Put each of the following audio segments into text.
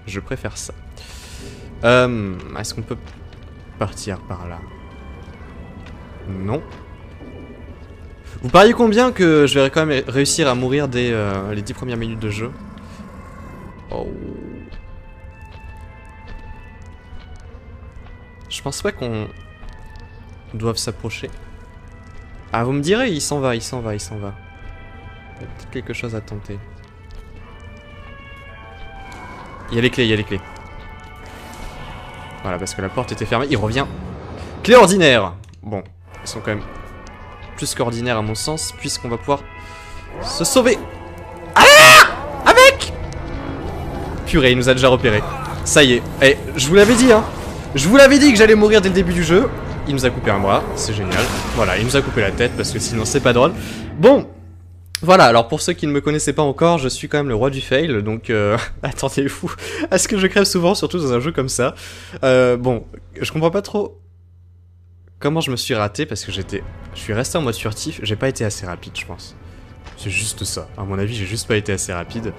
Je préfère ça. Est-ce qu'on peut partir par là? Non. Vous pariez combien que je vais quand même réussir à mourir dès les 10 premières minutes de jeu? Oh. Je pense pas qu'on doive s'approcher. Ah, vous me direz, il s'en va, il s'en va, il s'en va. Il y a peut-être quelque chose à tenter. Il y a les clés, il y a les clés. Voilà, parce que la porte était fermée. Il revient. Clé ordinaire. Bon, ils sont quand même plus qu'ordinaires à mon sens, puisqu'on va pouvoir se sauver. Ah, avec. Purée, il nous a déjà repéré. Ça y est. Eh, je vous l'avais dit, hein. Je vous l'avais dit que j'allais mourir dès le début du jeu. Il nous a coupé un bras, c'est génial. Voilà, il nous a coupé la tête parce que sinon c'est pas drôle. Bon, voilà, alors pour ceux qui ne me connaissaient pas encore, je suis quand même le roi du fail, donc attendez-vous à ce que je crève souvent, surtout dans un jeu comme ça. Bon, je comprends pas trop comment je me suis raté parce que je suis resté en mode furtif, j'ai pas été assez rapide je pense. C'est juste ça, à mon avis j'ai juste pas été assez rapide.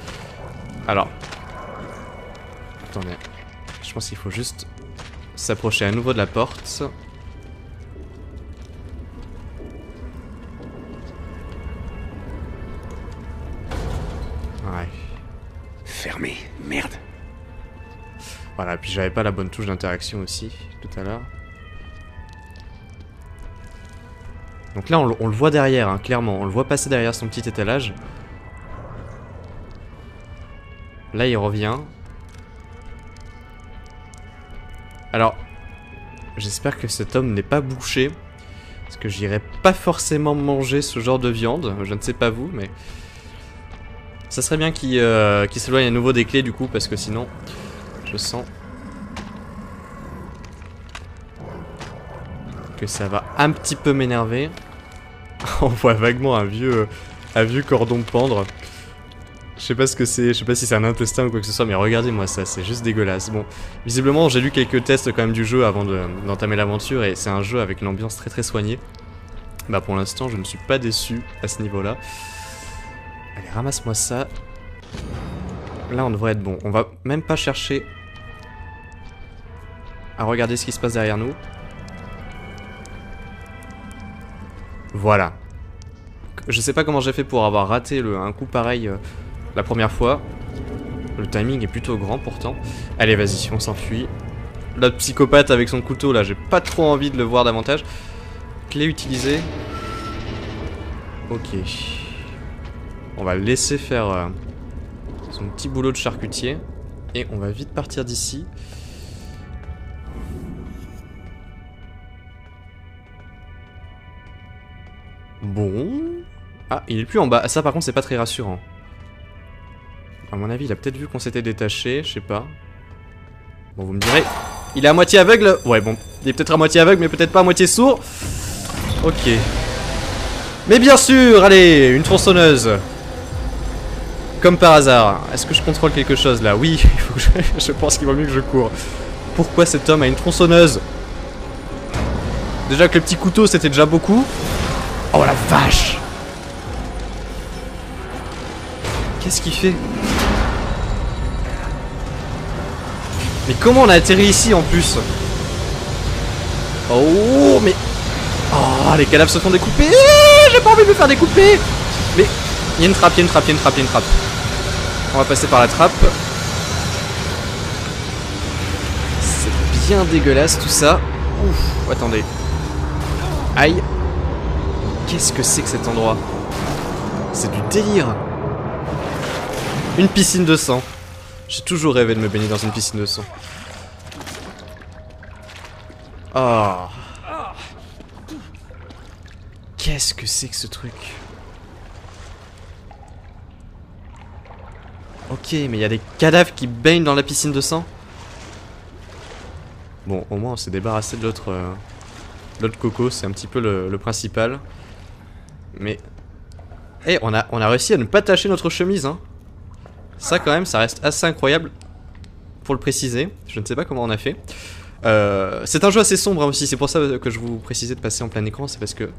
Alors, attendez, je pense qu'il faut juste s'approcher à nouveau de la porte. Ouais. Fermé, merde. Voilà, puis j'avais pas la bonne touche d'interaction aussi, tout à l'heure. Donc là, on le voit derrière, hein, clairement. On le voit passer derrière son petit étalage. Là, il revient. Alors, j'espère que cet homme n'est pas bouché. Parce que j'irai pas forcément manger ce genre de viande. Je ne sais pas vous, mais... ça serait bien qu'il s'éloigne à nouveau des clés du coup, parce que sinon, je sens que ça va un petit peu m'énerver. On voit vaguement un vieux cordon pendre. Je sais pas ce que c'est, je sais pas si c'est un intestin ou quoi que ce soit, mais regardez-moi ça, c'est juste dégueulasse. Bon, visiblement j'ai lu quelques tests quand même du jeu avant d'entamer l'aventure, et c'est un jeu avec une ambiance très très soignée. Bah pour l'instant je ne suis pas déçu à ce niveau-là. Allez, ramasse-moi ça. Là, on devrait être bon. On va même pas chercher à regarder ce qui se passe derrière nous. Voilà. Je sais pas comment j'ai fait pour avoir raté un coup pareil la première fois. Le timing est plutôt grand pourtant. Allez, vas-y, on s'enfuit. L'autre psychopathe avec son couteau, là, j'ai pas trop envie de le voir davantage. Clé utilisée. Ok. On va le laisser faire son petit boulot de charcutier. Et on va vite partir d'ici. Bon. Ah, il est plus en bas. Ça par contre c'est pas très rassurant. À mon avis il a peut-être vu qu'on s'était détaché, je sais pas. Bon vous me direz. Il est à moitié aveugle. Ouais bon, il est peut-être à moitié aveugle mais peut-être pas à moitié sourd. Ok. Mais bien sûr, allez, une tronçonneuse. Comme par hasard. Est-ce que je contrôle quelque chose là? Oui, il faut que je pense qu'il vaut mieux que je cours. Pourquoi cet homme a une tronçonneuse? Déjà que le petit couteau c'était déjà beaucoup. Oh la vache! Qu'est-ce qu'il fait? Mais comment on a atterri ici en plus? Oh mais... oh les cadavres se font découper. J'ai pas envie de me faire découper. Mais il y a une trappe, il y a une trappe, il y a une trappe, il y a une trappe. On va passer par la trappe. C'est bien dégueulasse tout ça. Ouf, attendez. Aïe. Qu'est-ce que c'est que cet endroit? C'est du délire. Une piscine de sang. J'ai toujours rêvé de me baigner dans une piscine de sang. Oh. Qu'est-ce que c'est que ce truc? Ok, mais il y a des cadavres qui baignent dans la piscine de sang. Bon, au moins on s'est débarrassé de l'autre coco, c'est un petit peu le principal. Mais... hey, on a réussi à ne pas tacher notre chemise, hein. Ça quand même, ça reste assez incroyable. Pour le préciser, je ne sais pas comment on a fait. C'est un jeu assez sombre hein, aussi, c'est pour ça que je vous précisais de passer en plein écran. C'est parce que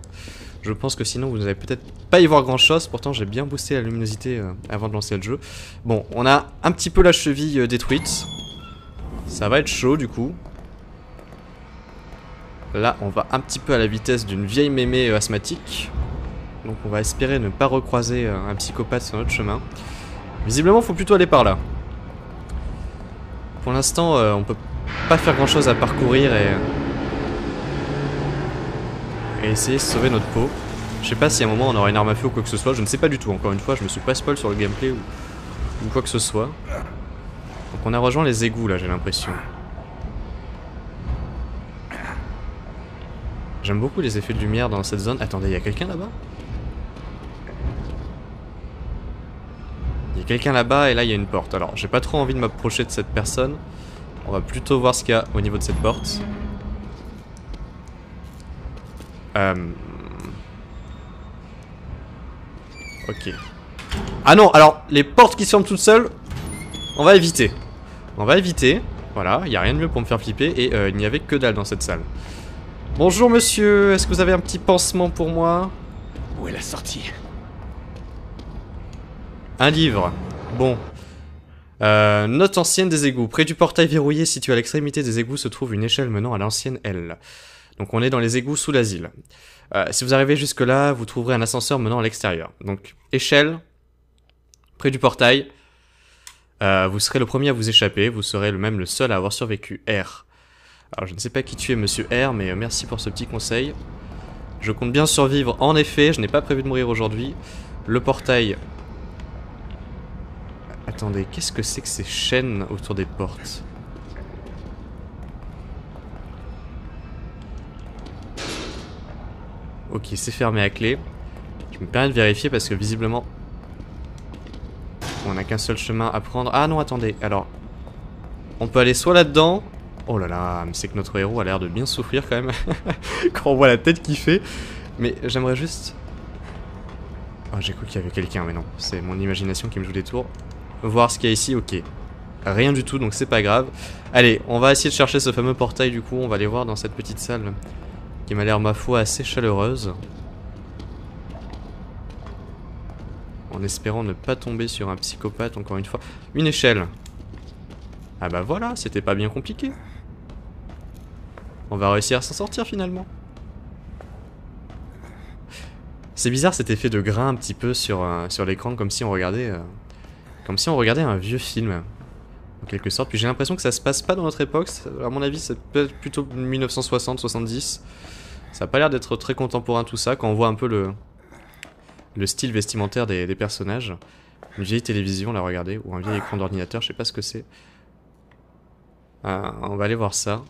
je pense que sinon vous n'allez peut-être pas y voir grand chose. Pourtant j'ai bien boosté la luminosité avant de lancer le jeu. Bon, on a un petit peu la cheville détruite. Ça va être chaud du coup. Là, on va un petit peu à la vitesse d'une vieille mémé asthmatique. Donc on va espérer ne pas recroiser un psychopathe sur notre chemin. Visiblement, faut plutôt aller par là. Pour l'instant, on peut pas faire grand chose à parcourir et essayer de sauver notre peau. Je sais pas si à un moment on aura une arme à feu ou quoi que ce soit, je ne sais pas du tout. Encore une fois, je me suis pas spoil sur le gameplay ou quoi que ce soit. Donc on a rejoint les égouts là, j'ai l'impression. J'aime beaucoup les effets de lumière dans cette zone. Attendez, il y a quelqu'un là-bas? Il y a quelqu'un là-bas et là il y a une porte. Alors j'ai pas trop envie de m'approcher de cette personne. On va plutôt voir ce qu'il y a au niveau de cette porte. Ok. Ah non, alors les portes qui se ferment toutes seules, on va éviter. On va éviter. Voilà, il n'y a rien de mieux pour me faire flipper et il n'y avait que dalle dans cette salle. Bonjour monsieur, est-ce que vous avez un petit pansement pour moi? Où est la sortie? Un livre. Bon. Note ancienne des égouts. Près du portail verrouillé situé à l'extrémité des égouts se trouve une échelle menant à l'ancienne L. Donc on est dans les égouts sous l'asile. Si vous arrivez jusque là, vous trouverez un ascenseur menant à l'extérieur. Donc échelle, près du portail. Vous serez le premier à vous échapper. Vous serez même le seul à avoir survécu. R. Alors je ne sais pas qui tu es monsieur R, mais merci pour ce petit conseil. Je compte bien survivre en effet, je n'ai pas prévu de mourir aujourd'hui. Le portail... Attendez, qu'est-ce que c'est que ces chaînes autour des portes? Ok, c'est fermé à clé. Je me permets de vérifier parce que visiblement... on n'a qu'un seul chemin à prendre. Ah non, attendez, alors... on peut aller soit là-dedans... Oh là là, mais c'est que notre héros a l'air de bien souffrir quand même. Quand on voit la tête qu'il fait. Mais j'aimerais juste... oh, j'ai cru qu'il y avait quelqu'un, mais non. C'est mon imagination qui me joue des tours. Voir ce qu'il y a ici, ok. Rien du tout, donc c'est pas grave. Allez, on va essayer de chercher ce fameux portail du coup. On va aller voir dans cette petite salle qui m'a l'air, ma foi, assez chaleureuse. En espérant ne pas tomber sur un psychopathe, encore une fois. Une échelle. Ah bah voilà, c'était pas bien compliqué. On va réussir à s'en sortir finalement. C'est bizarre cet effet de grain un petit peu sur l'écran, comme si on regardait un vieux film, en quelque sorte. Puis j'ai l'impression que ça se passe pas dans notre époque. À mon avis, c'est peut-être plutôt 1960-70. Ça a pas l'air d'être très contemporain tout ça, quand on voit un peu le style vestimentaire des personnages. Une vieille télévision, là, regardez, ou un vieil écran d'ordinateur, je sais pas ce que c'est. On va aller voir ça.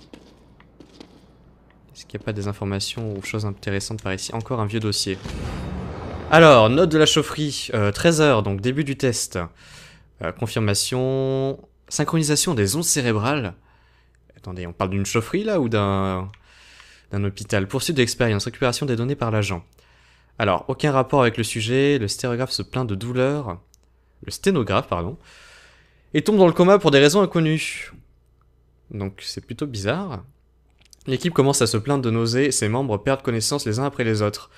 Est-ce qu'il n'y a pas des informations ou choses intéressantes par ici? Encore un vieux dossier. Alors, note de la chaufferie, 13 h, donc début du test. Confirmation... synchronisation des ondes cérébrales. Attendez, on parle d'une chaufferie là ou d'un hôpital? Poursuite de l'expérience, récupération des données par l'agent. Alors, aucun rapport avec le sujet, le sténographe se plaint de douleur. Le sténographe, pardon. Et tombe dans le coma pour des raisons inconnues. Donc c'est plutôt bizarre. L'équipe commence à se plaindre de nausées, ses membres perdent connaissance les uns après les autres.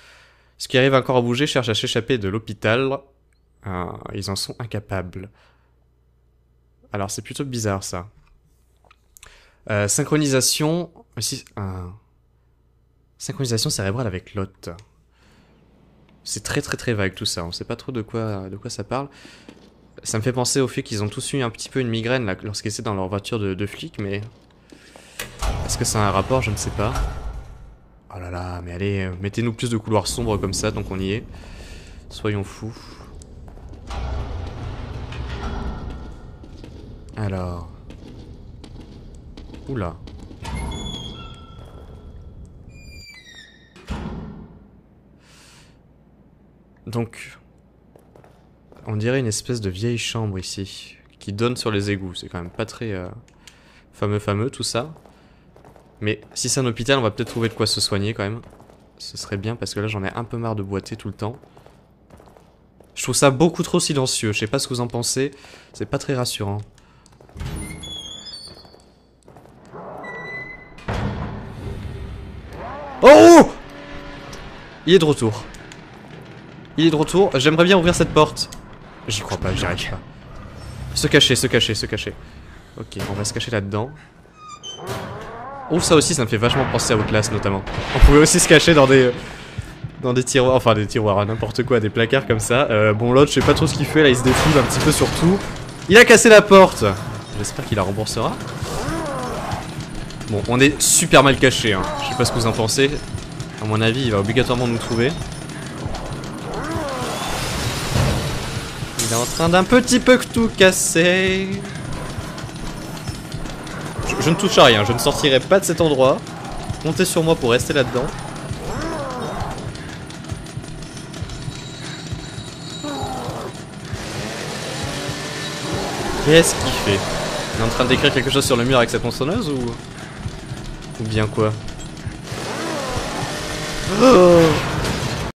Ceux qui arrivent encore à bouger cherchent à s'échapper de l'hôpital. Ils en sont incapables. Alors c'est plutôt bizarre ça. Synchronisation... aussi, synchronisation cérébrale avec l'hôte. C'est très vague tout ça, on sait pas trop de quoi ça parle. Ça me fait penser au fait qu'ils ont tous eu un petit peu une migraine là, lorsqu'ils étaient dans leur voiture de flic, mais... est-ce que ça a un rapport? Je ne sais pas. Oh là là, mais allez, mettez-nous plus de couloirs sombres comme ça, donc on y est. Soyons fous. Alors... oula. Donc... on dirait une espèce de vieille chambre ici, qui donne sur les égouts. C'est quand même pas très fameux tout ça. Mais si c'est un hôpital, on va peut-être trouver de quoi se soigner quand même. Ce serait bien parce que là j'en ai un peu marre de boiter tout le temps. Je trouve ça beaucoup trop silencieux, je sais pas ce que vous en pensez. C'est pas très rassurant. Oh! Il est de retour. Il est de retour, j'aimerais bien ouvrir cette porte. J'y crois pas, j'y arrive pas. Se cacher. Ok, on va se cacher là-dedans. Oh, ça aussi, ça me fait vachement penser à Outlast notamment. On pouvait aussi se cacher dans des tiroirs, enfin des tiroirs, n'importe quoi, des placards comme ça. Bon, l'autre, je sais pas trop ce qu'il fait, là, il se défoule un petit peu sur tout. Il a cassé la porte. J'espère qu'il la remboursera. Bon, on est super mal caché, hein. Je sais pas ce que vous en pensez. À mon avis, il va obligatoirement nous trouver. Il est en train d'un petit peu tout casser. Je ne touche à rien, je ne sortirai pas de cet endroit. Comptez sur moi pour rester là-dedans. Qu'est-ce qu'il fait? Il est en train d'écrire quelque chose sur le mur avec sa tronçonneuse ou bien quoi? Oh